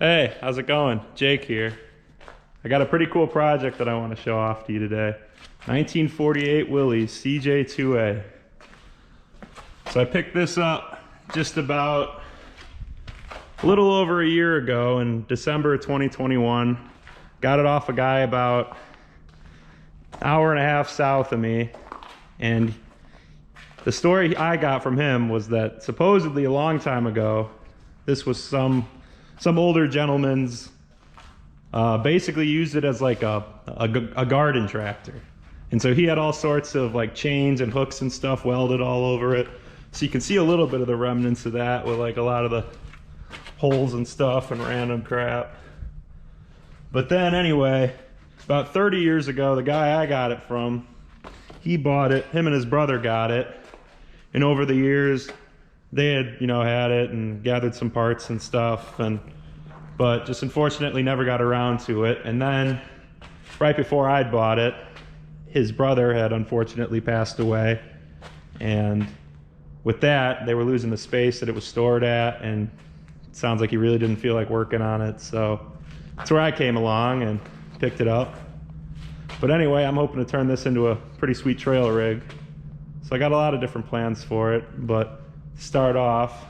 Hey, how's it going? Jake here. I got a pretty cool project that I want to show off to you today. 1948 Willys Cj2A. So I picked this up just about a little over a year ago in December of 2021. Got it off a guy about an hour and a half south of me. And the story I got from him was that supposedly a long time ago, this was some older gentleman's basically used it as like a garden tractor. And so he had all sorts of like chains and hooks and stuff welded all over it. So you can see a little bit of the remnants of that with like a lot of the holes and stuff and random crap. But then anyway, about 30 years ago, the guy I got it from, he bought it, him and his brother got it. And over the years, they had, had it and gathered some parts and stuff, but just unfortunately never got around to it. And then right before I'd bought it, his brother had unfortunately passed away. And with that, they were losing the space that it was stored at, and it sounds like he really didn't feel like working on it. So that's where I came along and picked it up. But anyway, I'm hoping to turn this into a pretty sweet trail rig. So I got a lot of different plans for it, but to start off,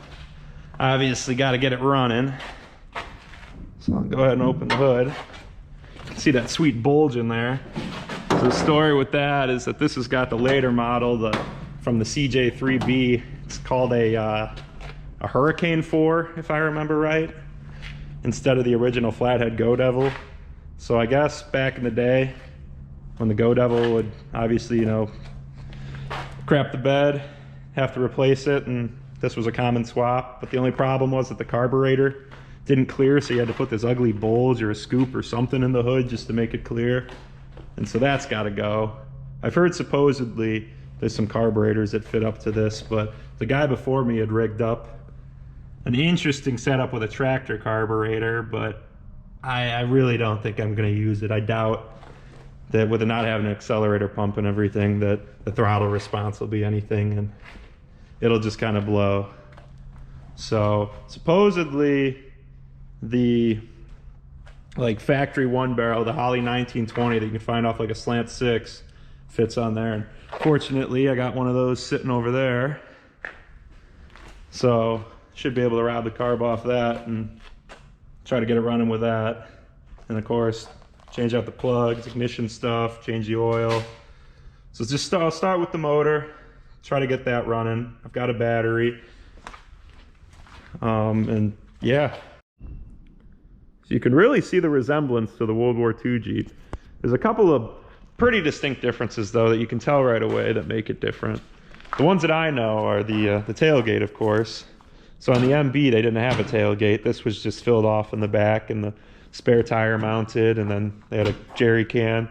I obviously got to get it running. So I'll go ahead and open the hood. You can see that sweet bulge in there. So the story with that is that this has got the later model, from the Cj3B. It's called a Hurricane 4, if I remember right, instead of the original flathead Go Devil. So I guess back in the day, when the Go Devil would obviously, crap the bed, have to replace it, and this was a common swap. But the only problem was that the carburetor didn't clear, so you had to put this ugly bulge or a scoop or something in the hood just to make it clear. And so that's got to go. I've heard supposedly there's some carburetors that fit up to this, but the guy before me had rigged up an interesting setup with a tractor carburetor, but I really don't think I'm going to use it. I doubt that with it not having an accelerator pump and everything, that the throttle response will be anything, and it'll just kind of blow. So supposedly the like factory one barrel, the Holley 1920 that you can find off like a Slant 6, fits on there. And fortunately I got one of those sitting over there, so should be able to rob the carb off that and try to get it running with that. And of course change out the plugs, ignition stuff, change the oil. So just I'll start with the motor, try to get that running. I've got a battery, and yeah. So you can really see the resemblance to the World War II Jeep. There's a couple of pretty distinct differences though that you can tell right away that make it different. The ones that I know are the tailgate, of course. So on the MB they didn't have a tailgate. This was just filled off in the back and the spare tire mounted, and then they had a jerry can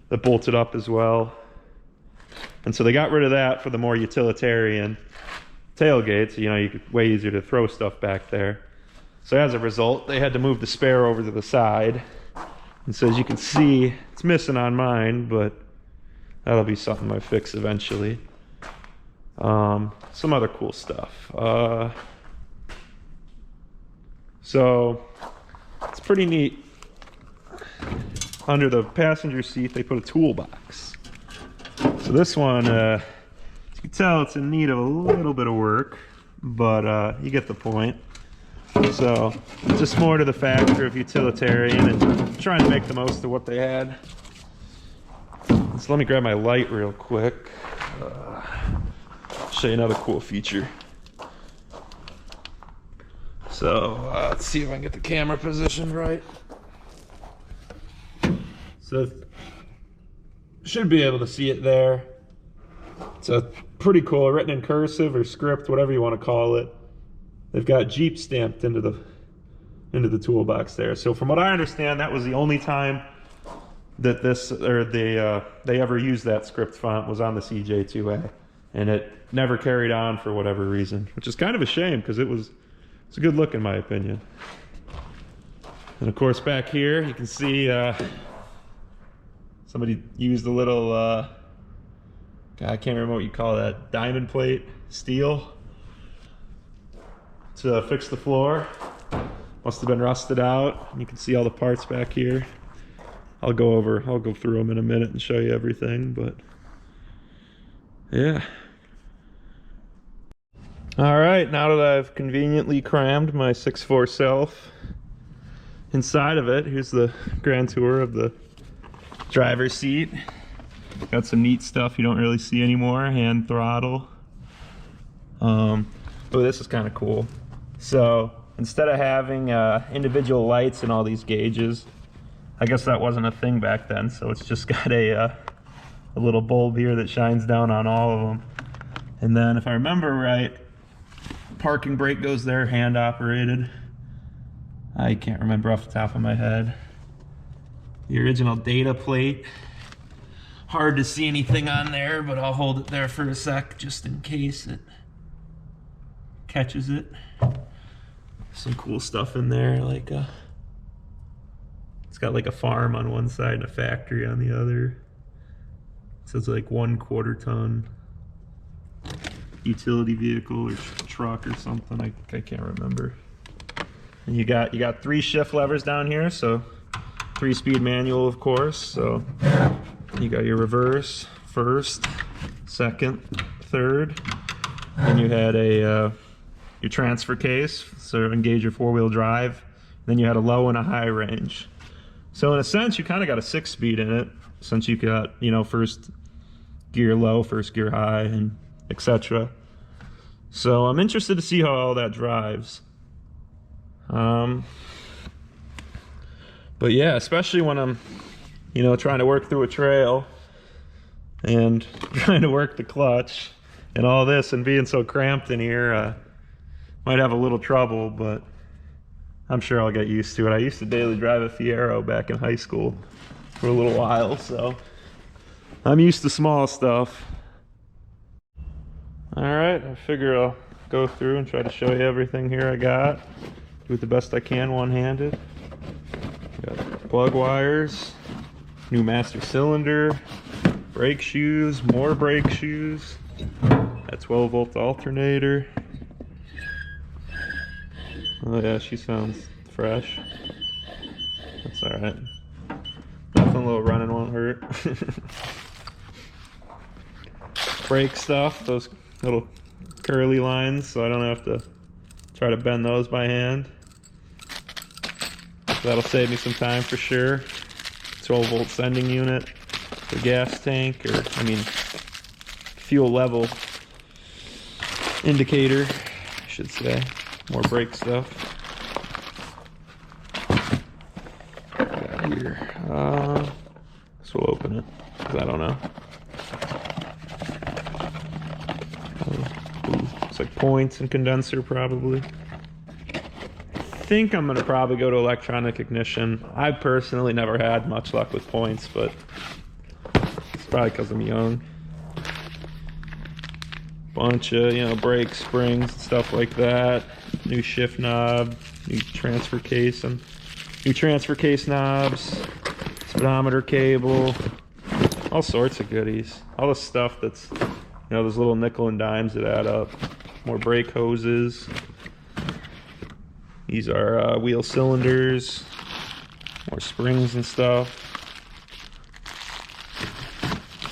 that bolted up as well. And so they got rid of that for the more utilitarian tailgate, so you could way easier to throw stuff back there. So as a result, they had to move the spare over to the side. And so as you can see, it's missing on mine, but that'll be something I fix eventually. Some other cool stuff. So it's pretty neat. Under the passenger seat, they put a toolbox. So this one, you can tell it's in need of a little bit of work, but you get the point. So just more to the factor of utilitarian and trying to make the most of what they had. So let me grab my light real quick. Show you another cool feature. So let's see if I can get the camera positioned right. So should be able to see it there. It's a pretty cool, written in cursive or script, whatever you want to call it. They've got Jeep stamped into the toolbox there. So from what I understand, that was the only time that they ever used that script font was on the Cj2A, and it never carried on for whatever reason, which is kind of a shame because it's a good look in my opinion. And of course back here you can see somebody used a little I can't remember what you call that, diamond plate steel to fix the floor. Must have been rusted out. You can see all the parts back here. I'll go through them in a minute and show you everything, but yeah. All right, now that I've conveniently crammed my 6'4" self inside of it, here's the grand tour of the driver's seat. Got some neat stuff you don't really see anymore. Hand throttle. Oh, this is kind of cool. So instead of having individual lights and all these gauges, I guess that wasn't a thing back then, so it's just got a little bulb here that shines down on all of them. And then if I remember right, parking brake goes there, hand operated. I can't remember off the top of my head. The original data plate. Hard to see anything on there, but I'll hold it there for a sec just in case it catches it. Some cool stuff in there, like it's got like a farm on one side and a factory on the other. It says like 1/4 ton utility vehicle or truck or something. I can't remember. And you got 3 shift levers down here, so 3-speed manual, of course. So you got your reverse, first, second, third. Then you had your transfer case, so engage your 4-wheel drive. Then you had a low and a high range. So in a sense, you kind of got a 6-speed in it, since you got, you know, first gear low, first gear high, and etc. So I'm interested to see how all that drives. But yeah, especially when I'm, you know, trying to work through a trail and trying to work the clutch and all this, and being so cramped in here, might have a little trouble, but I'm sure I'll get used to it. I used to daily drive a Fiero back in high school for a little while, so I'm used to small stuff. All right, I figure I'll go through and try to show you everything here I got. Do it the best I can one-handed. Got plug wires, new master cylinder, brake shoes, more brake shoes, that 12-volt alternator. Oh yeah, she sounds fresh. That's all right. Nothing, a little running won't hurt. Brake stuff, those little curly lines, so I don't have to try to bend those by hand. So that'll save me some time for sure. 12-volt sending unit, the gas tank, or I mean fuel level indicator, I should say. More brake stuff. Got here. So we'll open it, because I don't know. It's like points and condenser probably. I think I'm gonna probably go to electronic ignition. I personally never had much luck with points, but it's probably because I'm young. Bunch of, you know, brake springs and stuff like that. New shift knob, new transfer case knobs, speedometer cable, all sorts of goodies. All the stuff that's, you know, those little nickel and dimes that add up. More brake hoses. These are wheel cylinders, more springs and stuff.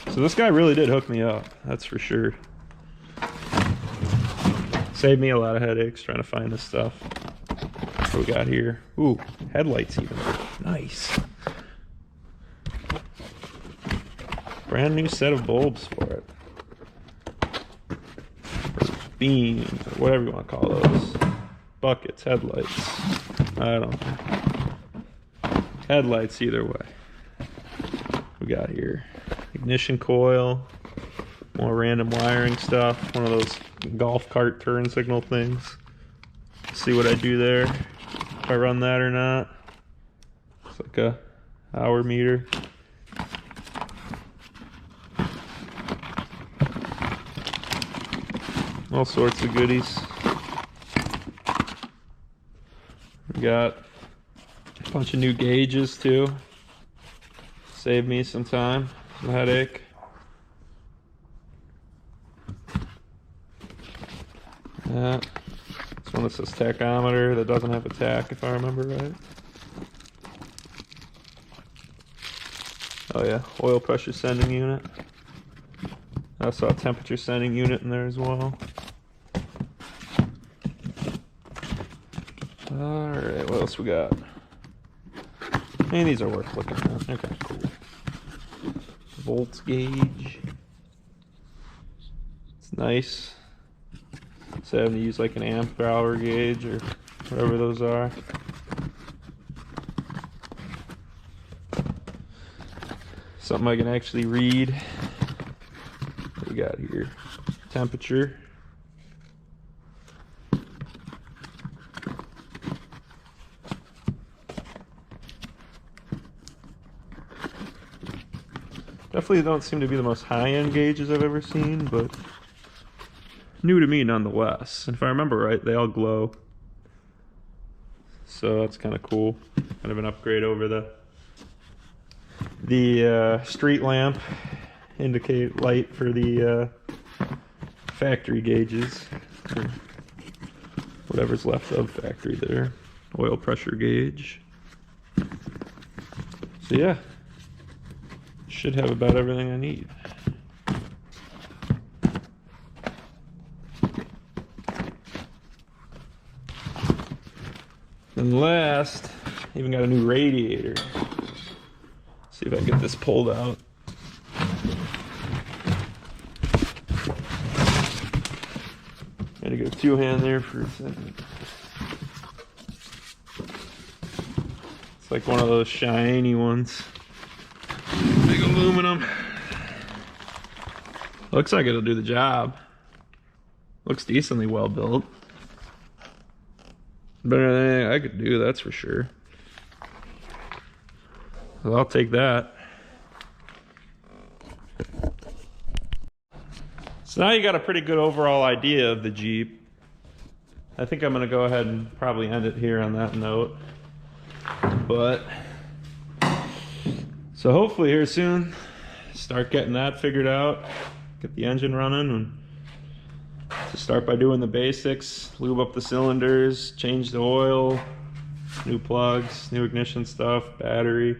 So this guy really did hook me up, that's for sure. Saved me a lot of headaches trying to find this stuff. What we got here? Ooh, headlights even. Nice. Brand new set of bulbs for it. Or beams, or whatever you want to call those. Buckets, headlights. I don't know. Headlights either way. We got here ignition coil, more random wiring stuff, one of those golf cart turn signal things. See what I do there, if I run that or not. It's like a hour meter. All sorts of goodies. We got a bunch of new gauges too. Saved me some time, some headache. It's one one that says tachometer that doesn't have a tach, if I remember right. Oh yeah, oil pressure sending unit. I saw a temperature sending unit in there as well. Alright, what else we got? Hey, these are worth looking at. Okay, cool. Volts gauge. It's nice. So having to use like an amp hour gauge or whatever those are. Something I can actually read. What do we got here? Temperature. Definitely don't seem to be the most high-end gauges I've ever seen, but new to me nonetheless. And if I remember right, they all glow. So that's kind of cool. Kind of an upgrade over the street lamp indicate light for the factory gauges. Or whatever's left of factory there. Oil pressure gauge. So yeah. Should have about everything I need. And last, even got a new radiator. See if I can get this pulled out. Gotta go two-hand there for a second. It's like one of those shiny ones. Big aluminum. Looks like it'll do the job. Looks decently well built. Better than anything I could do, that's for sure. Well, I'll take that. So now you got a pretty good overall idea of the Jeep. I think I'm gonna go ahead and probably end it here on that note. But so hopefully here soon, start getting that figured out, get the engine running, and just start by doing the basics, lube up the cylinders, change the oil, new plugs, new ignition stuff, battery.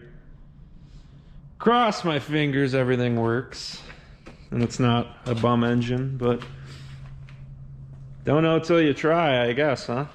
Cross my fingers everything works, and it's not a bum engine, but don't know till you try, I guess, huh?